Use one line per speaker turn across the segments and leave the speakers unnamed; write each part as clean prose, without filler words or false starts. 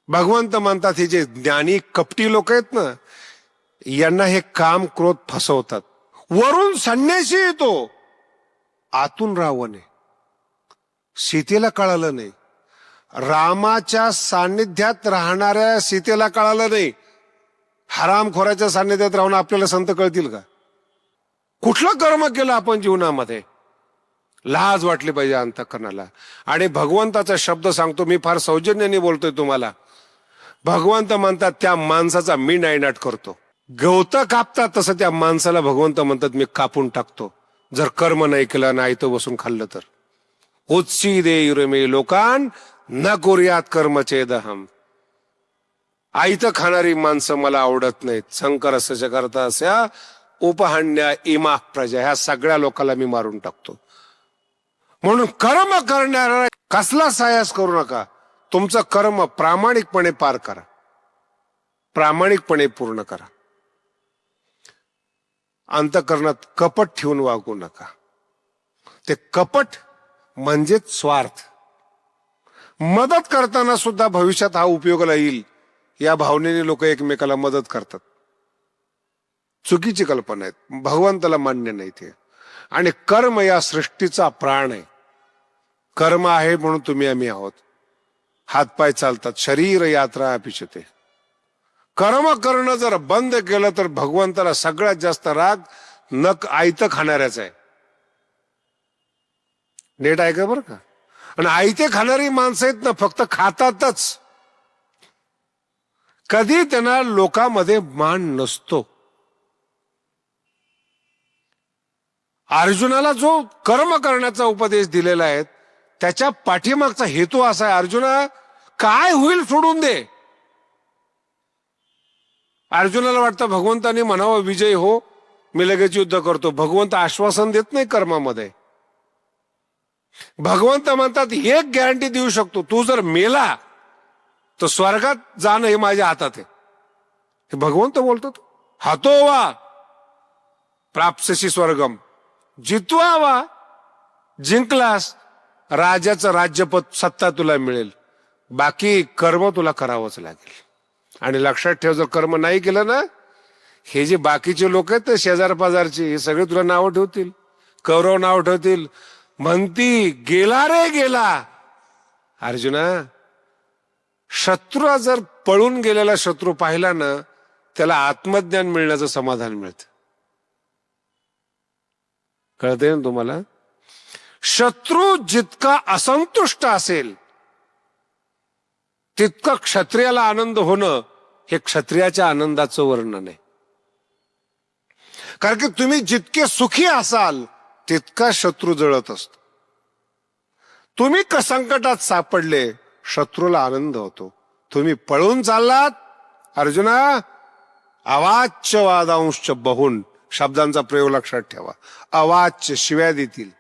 भगवंत म्हणतात हे जे ज्ञानी कपटी लोक आहेत ना, यांना हे काम क्रोध फसवतात. वरून संन्यासी येतो, आतून रावण आहे. सीतेला कळालं नाही, रामाच्या सान्निध्यात राहणाऱ्या सीतेला कळालं नाही. हरामखोराच्या सान्निध्यात राहून आपल्याला संत कळतील का? कुठलं कर्म केलं आपण जीवनामध्ये? लाज वाटली पाहिजे अंतःकरणाला. आणि भगवंताचा शब्द सांगतो, मी फार सौजन्याने बोलतोय तुम्हाला. भगवंत म्हणतात त्या माणसाचा मी नायनाट करतो. गवत कापतात तसं त्या माणसाला भगवंत म्हणतात मी कापून टाकतो, जर कर्म नाही केलं नाही तो बसून खाल्लं तर. उत्सी दे मे लोकान न करूयात कर्मचेदहम. आयतं खाणारी माणसं मला आवडत नाहीत. शंकर असं करता अशा उपहाण्या इमा प्रजा, ह्या सगळ्या लोकांना मी मारून टाकतो. म्हणून कर्म करणारा कसला सायास करू नका. तुमचं कर्म प्रामाणिकपणे पार करा, प्रामाणिकपणे पूर्ण करा. अंतःकरणात कपट ठेवून वागू नका. ते कपट म्हणजेच स्वार्थ. मदत करताना सुद्धा भविष्यात हा उपयोगाला येईल या भावनेने लोक एकमेकाला मदत करतात. चुकीची कल्पना आहेत, भगवंताला मान्य नाही ते. आणि कर्म या सृष्टीचा प्राण आहे. कर्म आहे म्हणून तुम्ही आम्ही आहोत. हातपाय चालतात, शरीर यात्रा अपिचते. कर्म करणं जर बंद केलं तर भगवंताला सगळ्यात जास्त राग नक आयतं खाणाऱ्याच आहे. नीट ऐका बरं का. आणि आयते खाणारी माणसं आहेत ना, फक्त खातातच. कधी त्यांना लोकांमध्ये मान नसतो. अर्जुनाला जो कर्म करण्याचा उपदेश दिलेला आहे त्याच्या पाठीमागचा हेतू असा आहे, अर्जुना काय होईल सोडून दे. अर्जुनाला वाटतं भगवंताने म्हणावं विजय हो, मी लगेच युद्ध करतो. भगवंत आश्वासन देत नाही कर्मामध्ये. भगवंत म्हणतात एक गॅरंटी देऊ शकतो, तू जर मेला तर स्वर्गात जाणं हे माझ्या हातात आहे. हे भगवंत बोलतात. हातो वा प्राप्स्यसी स्वर्गम, जितवा वा जिंकलास राजाचं राज्यपद सत्ता तुला मिळेल, बाकी कर्म तुला करावंच लागेल. आणि लक्षात ठेव, जर कर्म नाही केलं ना, हे जे बाकीचे लोक आहेत ते शेजार पाजारचे, हे सगळे तुला नावं ठेवतील. कौरव नाव ठेवतील, म्हणती गेला रे गेला. अर्जुना, शत्रू जर पळून गेलेला शत्रू पाहिला ना, त्याला आत्मज्ञान मिळण्याचं समाधान मिळतं. कळतंय ना तुम्हाला? शत्रू जितका असंतुष्ट असेल तितकं क्षत्रियाला आनंद होणं हे क्षत्रियाच्या आनंदाचं वर्णन आहे. कारण की तुम्ही जितके सुखी असाल तितका शत्रू जळत असतो. तुम्ही संकटात सापडले, शत्रूला आनंद होतो. तुम्ही पळून चाललात, अर्जुना अवाच्य वादांश बहुन शब्दांचा प्रयोग लक्षात ठेवा. अवाच्य शिव्या देतील,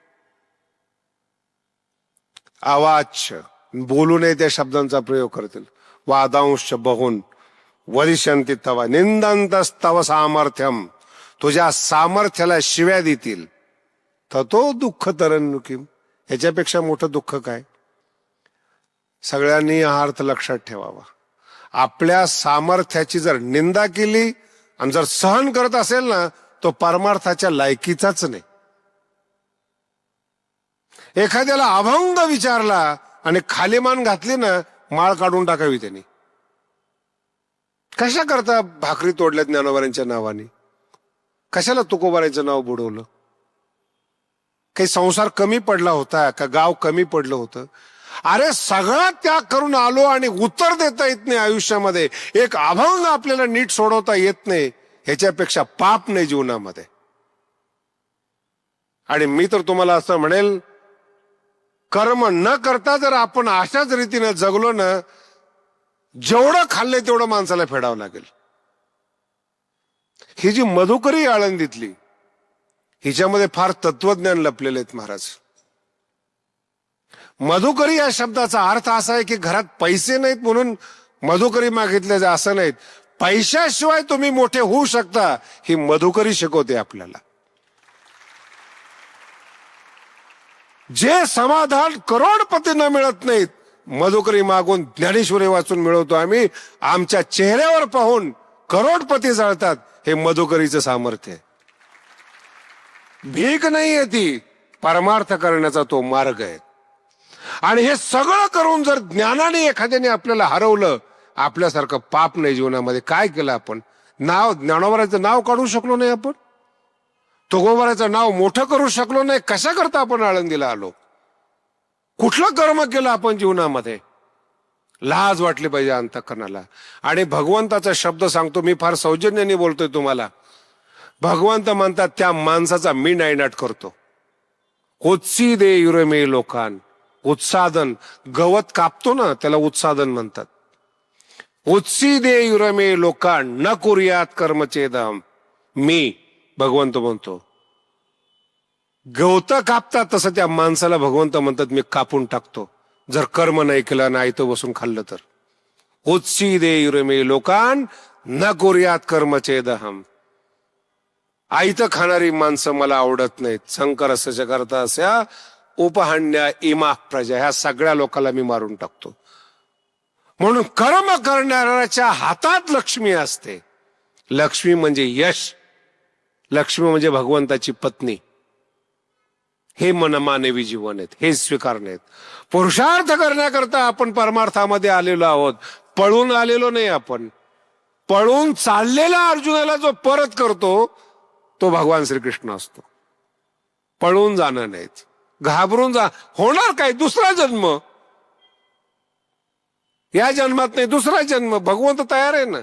अवाच्य बोलू नये त्या शब्दांचा प्रयोग करतील. वादांश बहुन वरिष्यंती तवा निंदंतस्तव सामर्थ्यम, तुझ्या सामर्थ्याला शिव्या देतील. ततो दुःख तरन्नुकीम, ह्याच्यापेक्षा मोठं दुःख काय? सगळ्यांनी हा अर्थ लक्षात ठेवावा. आपल्या सामर्थ्याची जर निंदा केली आणि जर सहन करत असेल ना, तो परमार्थाच्या लायकीचाच नाही. एखाद्याला अभंग विचारला आणि खाली मान घातली ना, माळ काढून टाकावी त्यांनी. कशा करता भाकरी तोडल्या ज्ञानोबारांच्या नावाने? कशाला तुकोबारांचं नाव बुडवलं? काही संसार कमी पडला होता का? गाव कमी पडलं होतं? अरे सगळा त्याग करून आलो आणि उत्तर देता येत नाही आयुष्यामध्ये. एक अभंग आपल्याला नीट सोडवता येत नाही, ह्याच्यापेक्षा पाप नाही जीवनामध्ये. आणि मी तर तुम्हाला असं म्हणेल, कर्म न करता जर आपण अशाच रीतीने जगलो ना, जेवढं खाल्लंय तेवढं माणसाला फेडावं लागेल. ही जी मधुकरी आळंदीतली, हिच्यामध्ये फार तत्वज्ञान लपलेले आहेत महाराज. मधुकरी या शब्दाचा अर्थ असा आहे की घरात पैसे नाहीत म्हणून मधुकरी मागितले जा असं नाहीत. पैशाशिवाय तुम्ही मोठे होऊ शकता, ही मधुकरी शिकवते आपल्याला. जे समाधान करोडपतींना मिळत नाहीत मधुकरी मागून ज्ञानेश्वरी वाचून मिळवतो आम्ही. आमच्या चेहऱ्यावर पाहून करोडपती जळतात. हे मधुकरीचं सामर्थ्य आहे. भीक नाहीये ती, परमार्थ करण्याचा तो मार्ग आहे. आणि हे सगळं करून जर ज्ञानाने एखाद्याने आपल्याला हरवलं, आपल्यासारखं पाप नाही जीवनामध्ये. काय केलं आपण? नाव ज्ञानोबराचं नाव काढू शकलो नाही आपण. तुकोबाराचं नाव मोठं करू शकलो नाही. कशा करता आपण आळंदीला आलो? कुठलं कर्म केलं आपण जीवनामध्ये? लाज वाटली पाहिजे अंतःकरणाला. आणि भगवंताचा शब्द सांगतो, मी फार सौजन्याने बोलतोय तुम्हाला. भगवंत म्हणतात त्या माणसाचा मी नायनाट करतो. उत्सी दे युरमे लोकान. उत्सादन, गवत कापतो ना त्याला उत्सादन म्हणतात. उत्सी दे युरमे लोकान न कुर्यात कर्मचेदम. मी भगवंत म्हणतो, गवत कापतात तसं त्या माणसाला भगवंत म्हणतात मी कापून टाकतो, जर कर्म नाही केलं नाही तो बसून खाल्लं तर. उत्सी दे युरमे लोकान न कुर्यात कर्मचेदहम. आयतं खाणारी माणसं मला आवडत नाहीत. संकरस्य करता अस्या उपहाण्या इमा प्रजा. ह्या सगळ्या लोकांना मी मारून टाकतो. म्हणून कर्म करणाऱ्याच्या हातात लक्ष्मी असते. लक्ष्मी म्हणजे यश, लक्ष्मी म्हणजे भगवंताची पत्नी. हे मनमानवी जीवन आहेत, हे स्वीकारणे आहेत. पुरुषार्थ करण्याकरता आपण परमार्थामध्ये आलेलो आहोत, पळून आलेलो नाही आपण. पळून चाललेला अर्जुनाला जो परत करतो तो भगवान श्रीकृष्ण असतो. पळून जाणं नाहीच, घाबरून जा. होणार काय? दुसरा जन्म. या जन्मात नाही, दुसरा जन्म. भगवंत तयार आहे ना.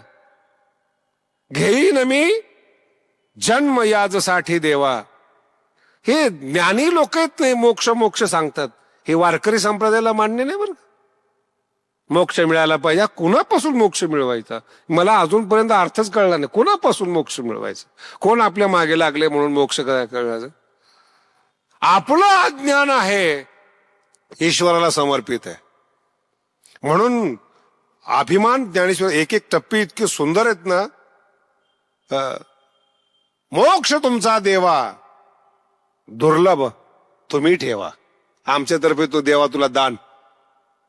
घेईन मी जन्म याजसाठी देवा. हे ज्ञानी लोक आहेत नाही मोक्ष मोक्ष सांगतात. हे वारकरी संप्रदायाला मान्य नाही बरं. मोक्ष मिळायला पाहिजे. कुणापासून मोक्ष मिळवायचा? मला अजूनपर्यंत अर्थच कळला नाही. कुणापासून मोक्ष मिळवायचा? कोण आपल्या मागे लागले म्हणून मोक्ष कळायचं? आपलं अज्ञान आहे, ईश्वराला समर्पित आहे. म्हणून अभिमान ज्ञानेश्वर एक एक टप्पी इतके सुंदर आहेत ना. मोक्ष तुमचा देवा दुर्लभ तुम्ही ठेवा. आमच्यातर्फे तो देवा तुला दान.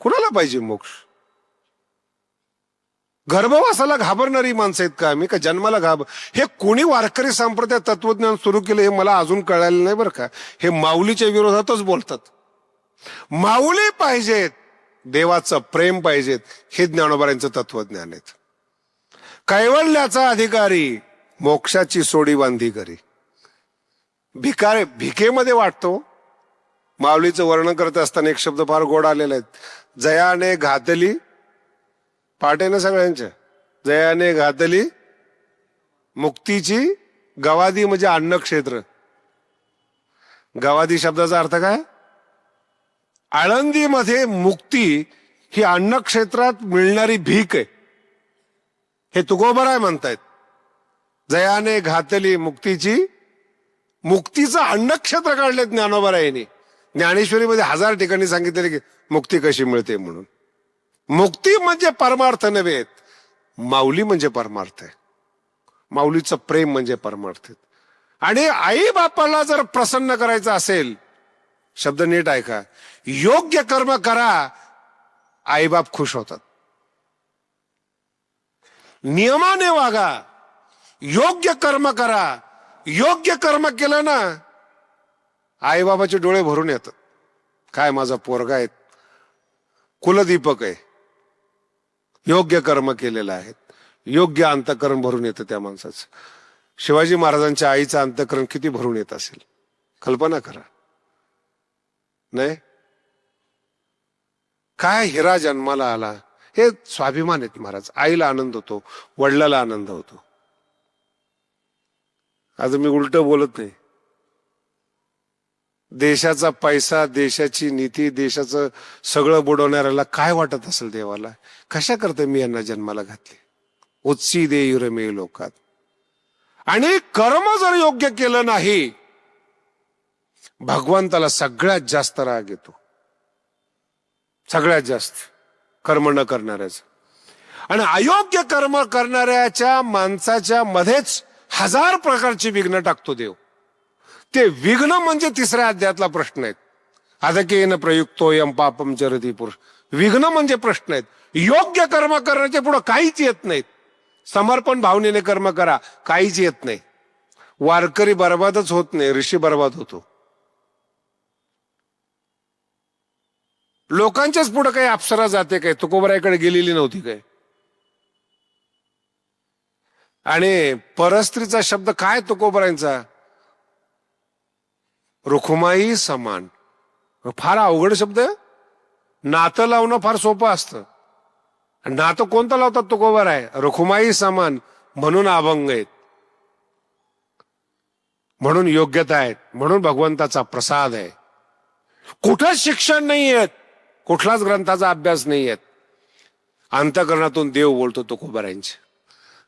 कुणाला पाहिजे मोक्ष? गर्भवासाला घाबरणारी माणसं आहेत का आम्ही? का जन्माला हे कोणी वारकरी संप्रदाय तत्वज्ञान सुरू केलं हे मला अजून कळायला नाही बरं का. हे माऊलीच्या विरोधातच बोलतात. माऊली पाहिजेत, देवाचं प्रेम पाहिजेत, हे ज्ञानोबारांचं तत्वज्ञान आहेत. कैवल्याचा अधिकारी मोक्षाची सोडी बांधी करी. भिकेमध्ये वाटतो. माऊलीचं वर्णन करत असताना एक शब्द फार गोड आलेला आहे. जयाने घातली, पाठ आहे ना सगळ्यांच्या, जयाने घातली मुक्तीची गवादी म्हणजे अन्नक्षेत्र. गवादी शब्दाचा अर्थ काय? आळंदीमध्ये मुक्ती ही अन्नक्षेत्रात मिळणारी भीक आहे. हे तुकोबराय म्हणतायत. जयाने घातली मुक्तीची, मुक्तीचं अन्नक्षेत्र काढले ज्ञानोबरायांनी. ज्ञानेश्वरीमध्ये 1000 ठिकाणी सांगितले की मुक्ती कशी मिळते म्हणून. मुक्ती म्हणजे परमार्थ नव्हे, माऊली म्हणजे परमार्थ आहे. माऊलीचं प्रेम म्हणजे परमार्थ आहे. आणि आई बापाला जर प्रसन्न करायचं असेल, शब्द नीट ऐका, योग्य कर्म करा, आईबाप खुश होतात. नियमाने वागा, योग्य कर्म करा. योग्य कर्म केलं ना, आईबाबाचे डोळे भरून येतात. काय माझा पोरगा आहे, कुलदीपक आहे, योग्य कर्म केलेलं आहे. योग्य अंतःकरण भरून येतं त्या माणसाचं. शिवाजी महाराजांच्या आईचं अंतःकरण किती भरून येत असेल कल्पना करा. नाही काय हिरा जन्माला आला, हे स्वाभिमान आहेत महाराज. आईला आनंद होतो, वडिलाला आनंद होतो. आज मी उलट बोलत नाही. देशाचा पैसा, देशाची नीती, देशाचं सगळं बुडवणाऱ्याला काय वाटत असेल देवाला, कशा करता मी यांना जन्माला घातले. उत्सी दे युरमे लोकात. आणि कर्म जर योग्य केलं नाही, भगवंताला सगळ्यात जास्त राग येतो. सगळ्यात जास्त कर्म न करणाऱ्याचं. आणि अयोग्य कर्म करणाऱ्याच्या माणसाच्या मध्येच 1000 प्रकारची विघ्न टाकतो देव. ते विघ्न म्हणजे 3ऱ्या अध्यायातला प्रश्न आहेत. अधकेन प्रयुक्तो यम पापम चरती पुरुष. विघ्न म्हणजे प्रश्न आहेत. योग्य कर्म करण्याच्या पुढे काहीच येत नाहीत. समर्पण भावनेने कर्म करा, काहीच येत नाही. वारकरी बर्बादच होत नाही, ऋषी बर्बाद होतो. लोकांच्याच पुढे काही अप्सरा जाते काय? तुकोबरायकडे गेलेली नव्हती काय? आणि परस्त्रीचा शब्द काय तुकोबरायांचा? रुखुमाई समान. फार अवघड शब्द आहे. नातं लावणं फार सोपं असतं. नातं कोणतं लावतात तुकोबराय? रुखुमाई समान, म्हणून अभंग आहेत, म्हणून योग्यता आहेत, म्हणून भगवंताचा प्रसाद आहे. कुठंच शिक्षण नाही आहेत, कुठलाच ग्रंथाचा अभ्यास नाही आहेत. अंतःकरणातून देव बोलतो तुकोबरायांचे.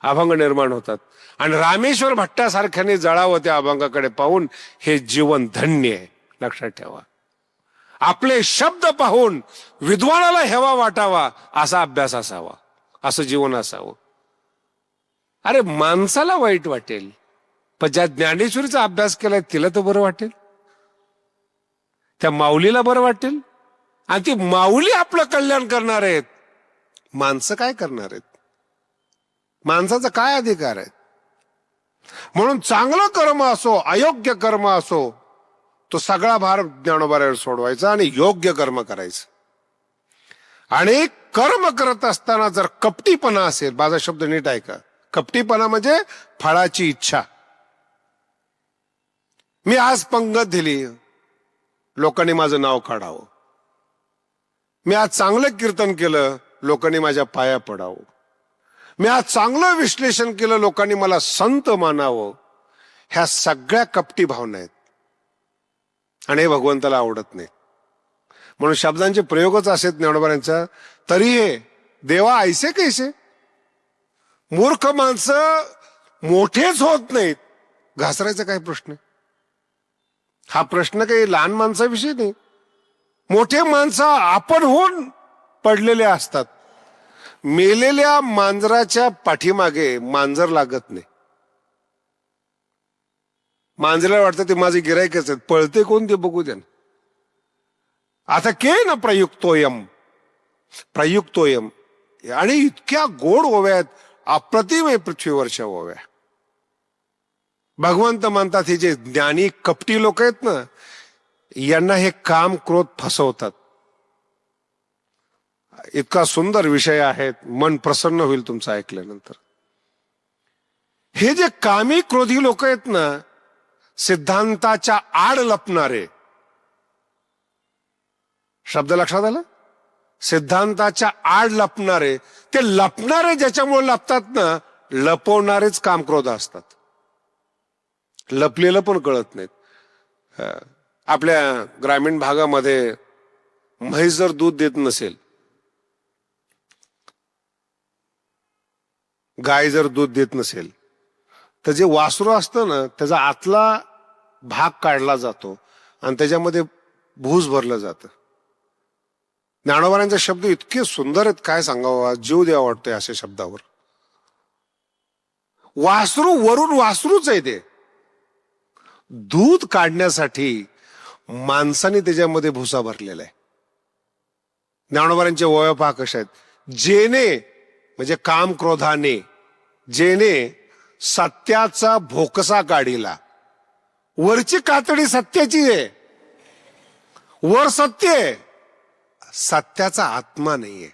अभंग निर्माण होतात. आणि रामेश्वर भट्टासारख्याने जळावं त्या अभंगाकडे पाहून. हे जीवन धन्य आहे, लक्षात ठेवा. आपले शब्द पाहून विद्वानाला हेवा वाटावा असा अभ्यास असावा, असं जीवन असावं. अरे माणसाला वाईट वाटेल, पण ज्या ज्ञानेश्वरीचा अभ्यास केलाय तिला तर बरं वाटेल, त्या माऊलीला बरं वाटेल. आणि ती माऊली आपलं कल्याण करणार आहेत. माणसं काय करणार आहेत? माणसाचा काय अधिकार आहे? म्हणून चांगलं कर्म असो, अयोग्य कर्म असो, तो सगळा भार ज्ञानोबावर सोडवायचा आणि योग्य कर्म करायचं. आणि कर्म करत असताना जर कपटीपणा असेल, माझा शब्द नीट ऐका, कपटीपणा म्हणजे फळाची इच्छा. मी आज पंगत दिली, लोकांनी माझं नाव काढावं. मी आज चांगलं कीर्तन केलं, लोकांनी माझ्या पाया पडावं. मी आज चांगलं विश्लेषण केलं, लोकांनी मला संत मानावं. ह्या सगळ्या कपटी भावना आहेत आणि हे भगवंताला आवडत नाही. म्हणून शब्दांचे प्रयोगच असेत ज्ञानोबांचा. तरी हे देवा ऐसे कैसे? मूर्ख माणसं मोठेच होत नाहीत, घासरायचा काय प्रश्न? हा प्रश्न काही लहान माणसाविषयी नाही. मोठे माणसं आपण होऊन पडलेले असतात. मेलेल्या मांजराच्या पाठीमागे मांजर लागत नाही. मांजराला वाटतं ते माझे गिरायकच आहेत, पळते कोण ते बघू द्या. आता के ना प्रयुक्तोयम, प्रयुक्तोयम. आणि इतक्या गोड ओव्यात, अप्रतिम आहे पृथ्वीवरच्या ओव्या. भगवंत म्हणतात हे जे ज्ञानी कपटी लोक आहेत ना, यांना हे काम क्रोध फसवतात. इतका सुंदर विषय आहे, मन प्रसन्न होईल तुमचं ऐकल्यानंतर. हे जे कामी क्रोधी लोक आहेत ना, सिद्धांताच्या आड लपणारे, शब्द लक्षात आला? सिद्धांताच्या आड लपणारे. ते लपणारे ज्याच्यामुळे लपतात ना, लपवणारेच काम क्रोध असतात. लपलेलं पण कळत नाहीत. आपल्या ग्रामीण भागामध्ये म्हैस जर दूध देत नसेल, गाय जर दूध देत नसेल, तर जे वासरू असतं ना, त्याचा आतला भाग काढला जातो आणि त्याच्यामध्ये भूस भरलं जातं. ज्ञानोबांचे शब्द इतके सुंदर आहेत, काय सांगावं, जीव द्यावा वाटतोय अशा शब्दावर. वासरू वरून वासरूच आहे ते. दूध काढण्यासाठी माणसाने त्याच्यामध्ये भुसा भरलेला आहे. ज्ञानोबांच्या ओव्या पहा कशा आहेत. जेने म्हणजे काम क्रोधाने, जेने सत्याचा भोकसा काढिला. वरची कातडी सत्याची आहे, वर सत्य आहे, सत्याचा आत्मा नाहीये,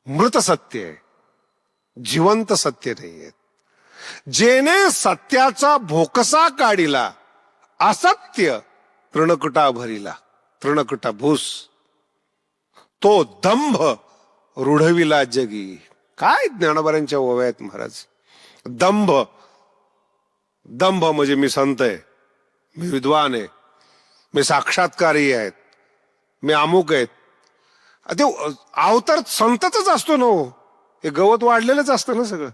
मृत सत्य आहे, जिवंत सत्य नाहीये. जेने सत्याचा भोकसा काढिला, असत्य तृणकुटा भरिला. तृणकुटा भूस, तो दंभ रूढविला जगी. काय ज्ञानोबांच्या ओव्या आहेत महाराज. दंभ, दंभ म्हणजे मी संत आहे, मी विद्वान आहे, मी साक्षात्कारी आहेत, मी अमुक आहेत. ते अवतार संतच असतो ना हो. हे गवत वाढलेलंच असतं ना सगळं.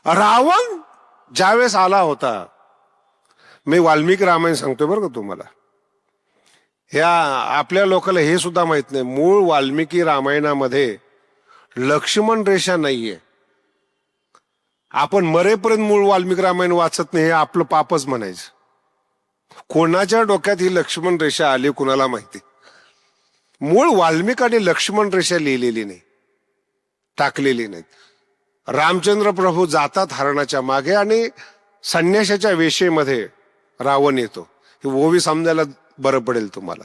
रावण ज्यावेळेस आला होता, मी वाल्मिकी रामायण सांगतोय बरं का तुम्हाला. ह्या आपल्या लोकांना हे सुद्धा माहित नाही, मूळ वाल्मिकी रामायणामध्ये लक्ष्मण रेषा नाहीये. आपण मरेपर्यंत मूळ वाल्मिकी रामायण वाचत नाही, हे आपलं पापच म्हणायचं. कोणाच्या डोक्यात ही लक्ष्मण रेषा आली कुणाला माहिती. मूळ वाल्मिकाने लक्ष्मण रेषा लिहिलेली नाही, टाकलेली नाही. रामचंद्र प्रभू जातात हरणाच्या मागे आणि संन्याशाच्या वेशेमध्ये रावण येतो. ही ओवी समजायला बरं पडेल तुम्हाला.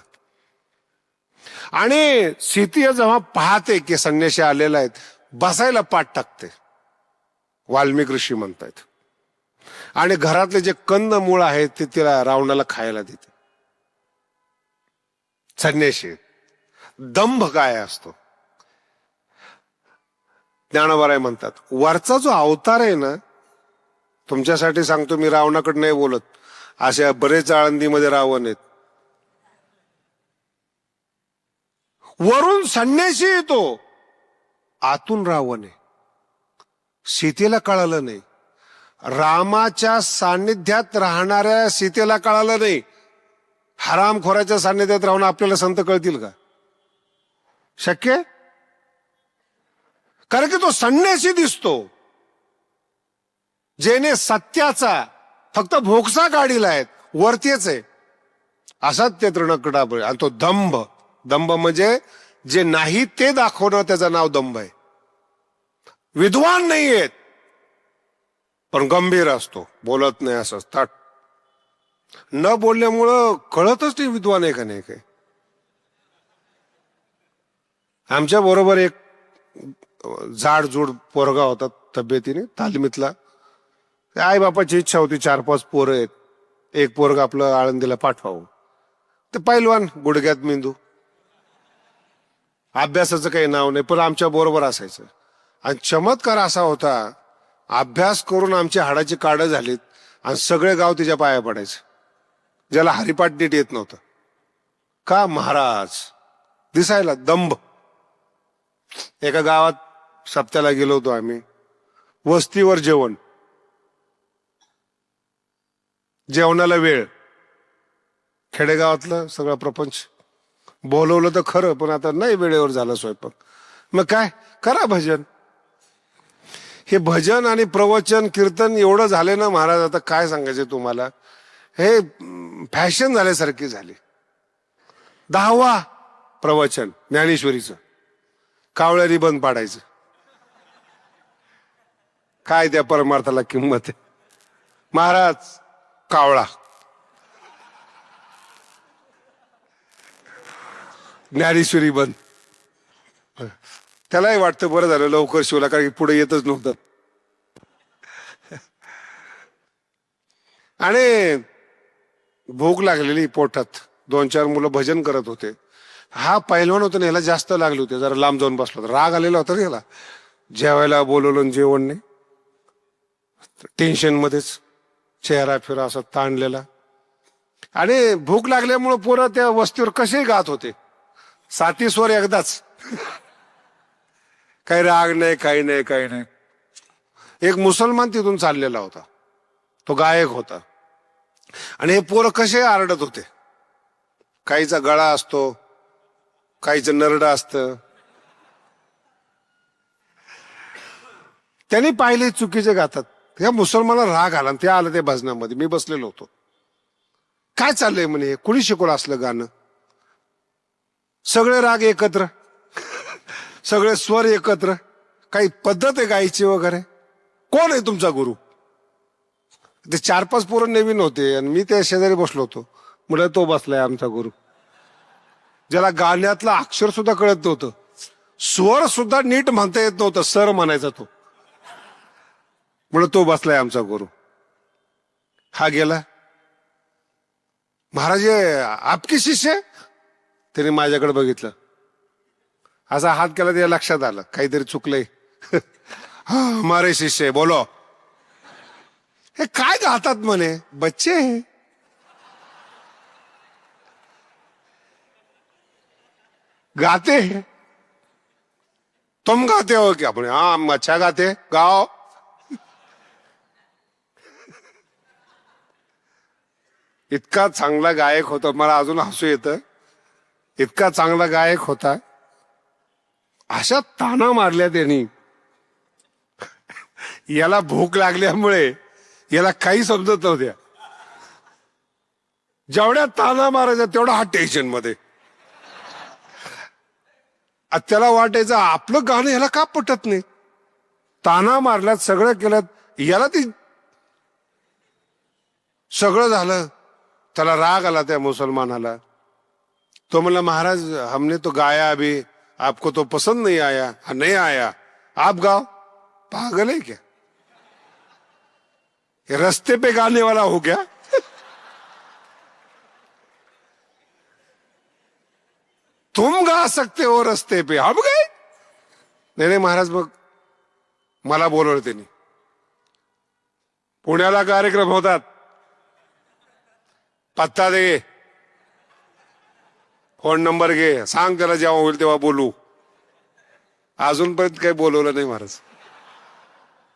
आणि सीतेय जेव्हा पाहते की संन्याशी आलेला आहेत, बसायला पाठ टाकते, वाल्मिक ऋषी म्हणतायत. आणि घरातले जे कंदमूळ आहेत ते तिला रावणाला खायला देते. संन्याशी दंभ काय असतो ज्ञानोबाराय म्हणतात. वरचा जो अवतार आहे ना, तुमच्यासाठी सांगतो, मी रावणाकडे नाही बोलत, अशा बरेच आळंदीमध्ये रावण आहेत. वरून संन्यासी येतो, आतून रावण आहे. सीतेला कळालं नाही, रामाच्या सान्निध्यात राहणाऱ्या सीतेला कळालं नाही. हरामखोराच्या सान्निध्यात राहून आपल्याला संत कळतील का? शक्य? कारण की तो संन्यासी दिसतो, जेने सत्याचा फक्त भोगसा काढीला आहेत, वरतीच आहे. असत्य तृणकडाबळ. आणि तो दंभ, दंभ म्हणजे जे नाही ते दाखवणं, त्याचं नाव दंभ आहे. विद्वान नाही आहेत पण गंभीर असतो, बोलत नाही असं ताट. न बोलल्यामुळं कळतच नाही विद्वान आहे का नाही. काय आमच्या बरोबर एक जाडजूड पोरगा होता तब्येतीने, तालमीतला. आई बापाची इच्छा होती, 4-5 पोरं आहेत, एक पोरगा आपलं आळंदीला पाठवावं. ते पैलवान, गुडघ्यात मेंदू, अभ्यासाचं काही नाव नाही, पण आमच्या बरोबर असायचं. आणि चमत्कार असा होता, अभ्यास करून आमची हाडाची काढं झालीत आणि सगळे गाव तिच्या पाया पडायचं, ज्याला हरिपाठ नीट येत नव्हतं. का? महाराज दिसायला दंभ. एका गावात सप्त्याला गेलो होतो आम्ही, वस्तीवर जेवण, जेवणाला वेळ, खेडेगावातलं सगळं प्रपंच. बोलवलं तर खरं, पण आता नाही वेळेवर झाला स्वयंपाक. मग काय करा, भजन. हे भजन आणि प्रवचन कीर्तन एवढं झाले ना महाराज, आता काय सांगायचे तुम्हाला, हे फॅशन झाल्यासारखी झाली. 10वा प्रवचन ज्ञानेश्वरीचं, कावळ्या रिबन पाडायचं. काय त्या परमार्थाला किंमत आहे महाराज? कावळा, ज्ञानेश्वरी बंद. त्यालाही वाटतं बरं झालं लवकर शिवला, कारण की पुढे येतच नव्हतं. आणि भूक लागलेली पोटात, 2-4 मुलं भजन करत होते. हा पहिलवान होता ना, याला जास्त लागले होते, जरा लांब जाऊन बसलो होता, राग आलेला होता रे याला. जेवायला बोलवलं, जेवण नाही, टेन्शन मध्येच चेहरा फिरा असा ताणलेला. आणि भूक लागल्यामुळं पोरं त्या वस्तीवर कसे गात होते, 7 स्वर एकदाच. काही राग नाही, काही नाही, काही नाही. एक मुसलमान तिथून चाललेला होता, तो गायक होता. आणि हे पोरं कसे आरडत होते. काहीचा गळा असतो, काहीचं नरड असतं. त्यांनी पाहिले चुकीचे गातात. या मुसलमानाला राग आला, ते आलं त्या भजनामध्ये. मी बसलेलो होतो. काय चाललंय म्हणे, कुणी शिकवलं असलं गाणं? सगळे राग एकत्र, सगळे स्वर एकत्र, काही पद्धत आहे गायची वगैरे? कोण आहे तुमचा गुरु? ते 4-5 पोरं नवीन होते आणि मी त्या शेजारी बसलो होतो. म्हटलं तो बसलाय आमचा गुरु, ज्याला गाण्यातलं अक्षर सुद्धा कळत नव्हतं, स्वर सुद्धा नीट म्हणता येत नव्हतं, सर म्हणायचा तो. म्हणलं तो बसलाय आमचा गुरु. हा गेला. महाराज आपकी शिष्य? त्याने माझ्याकडे बघितलं, असा हात केला, त्या लक्षात आलं काहीतरी चुकलंय. हा हमारे शिष्य, बोलो. हे काय गातात म्हणे? बच्चे गाते हैं, तुम गाते हो क्या? अपने हाँ हम अच्छा गाते, गाओ. इतका चांगला गायक होता, मला अजून हसू येतं, इतका चांगला गायक होता. अशा ताना मारल्या त्यांनी. याला भूक लागल्यामुळे याला काही समजत नव्हत्या. जेवढ्या ताना मारायचा तेवढा हा टेन्शन मध्ये. त्याला वाटायचं आपलं गाणं ह्याला का पटत नाही. ताना मारल्यात, सगळं केल्यात, याला ती सगळं झालं. त्याला राग आला त्या मुसलमानाला. तो म्हणला महाराज हमने तो गाया अभी, आपको तो पसंद नहीं आया. नहीं आया, आप गाओ. पागल है क्या, ये रस्ते पे गाने वाला हो गया. तुम गा सकते हो रस्ते पे, हम गए. नाही नाही महाराज, मग मला बोलवलं त्यांनी. पुण्याला कार्यक्रम होतात, पत्ता दे, फोन नंबर घे, सांग त्याला जेव्हा होईल तेव्हा बोलू. अजूनपर्यंत काही बोलवलं नाही महाराज.